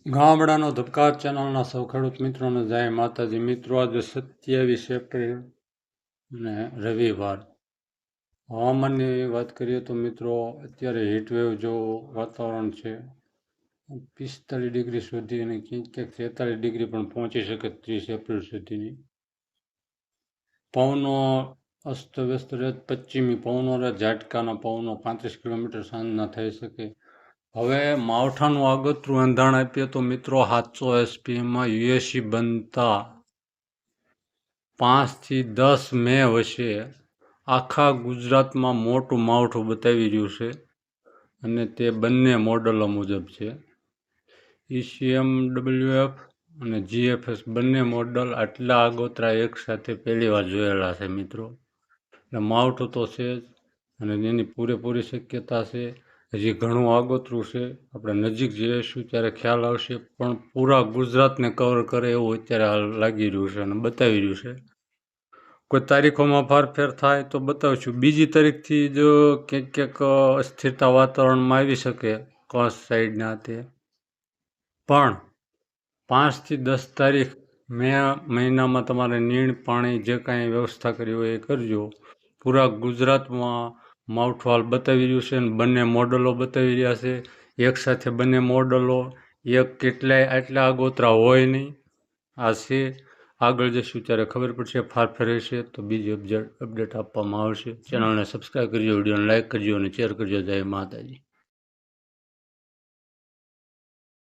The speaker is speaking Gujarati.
ગામડાનો ધબકાર ચેનલના સૌ ખેડૂત મિત્રોને જય માતાજી. મિત્રો આજે 27 એપ્રિલ ને રવિવાર. હવામાનની વાત કરીએ તો મિત્રો અત્યારે હીટવેવ જેવું વાતાવરણ છે. 45 ડિગ્રી સુધી અને ક્યાંક 43 ડિગ્રી પણ પહોંચી શકે 30 એપ્રિલ સુધીની. પવનો અસ્તવ્યસ્ત રહે, પશ્ચિમી પવનો રહે, ઝાટકાના પવનો 35 કિલોમીટર સાંજના થઈ શકે. હવે માવઠાનું આગતરું એંધાણ આપીએ તો મિત્રો 700 એસપીએમમાં યુએસી બનતા 5 થી 10 મે વચ્ચે આખા ગુજરાતમાં મોટું માવઠું બતાવી રહ્યું છે અને તે બંને મોડલો મુજબ છે. ECMWF અને GFS બંને મોડલ આટલા આગોતરા એકસાથે પહેલીવાર જોયેલા છે મિત્રો. એટલે માવઠું તો છે જ અને એની પૂરેપૂરી શક્યતા છે. હજી ઘણું આગોતરું છે, આપણે નજીક જઈશું ત્યારે ખ્યાલ આવશે, પણ પૂરા ગુજરાતને કવર કરે એવું અત્યારે હાલ લાગી રહ્યું છે અને બતાવી રહ્યું છે. કોઈ તારીખોમાં ફારફેર થાય તો બતાવીશું. બીજી તારીખથી જો ક્યાંક અસ્થિરતા વાતાવરણમાં આવી શકે કચ્છ સાઈડના તે, પણ 5 થી 10 તારીખ મે મહિનામાં તમારે નીણ પાણી જે કાંઈ વ્યવસ્થા કરી હોય એ કરજો. પૂરા ગુજરાતમાં માવઠું હાલ બતાવી રહ્યું છે અને બંને મોડલો બતાવી રહ્યા છે. એકસાથે બંને મોડલો એક કેટલાય આટલા આગોતરા હોય નહીં. આ છે, આગળ જઈશું ત્યારે ખબર પડશે. ફારફેર હશે તો બીજી અપડેટ આપવામાં આવશે. ચેનલને સબસ્ક્રાઈબ કરજો, વિડીયોને લાઇક કરજો અને શેર કરજો. જય માતાજી.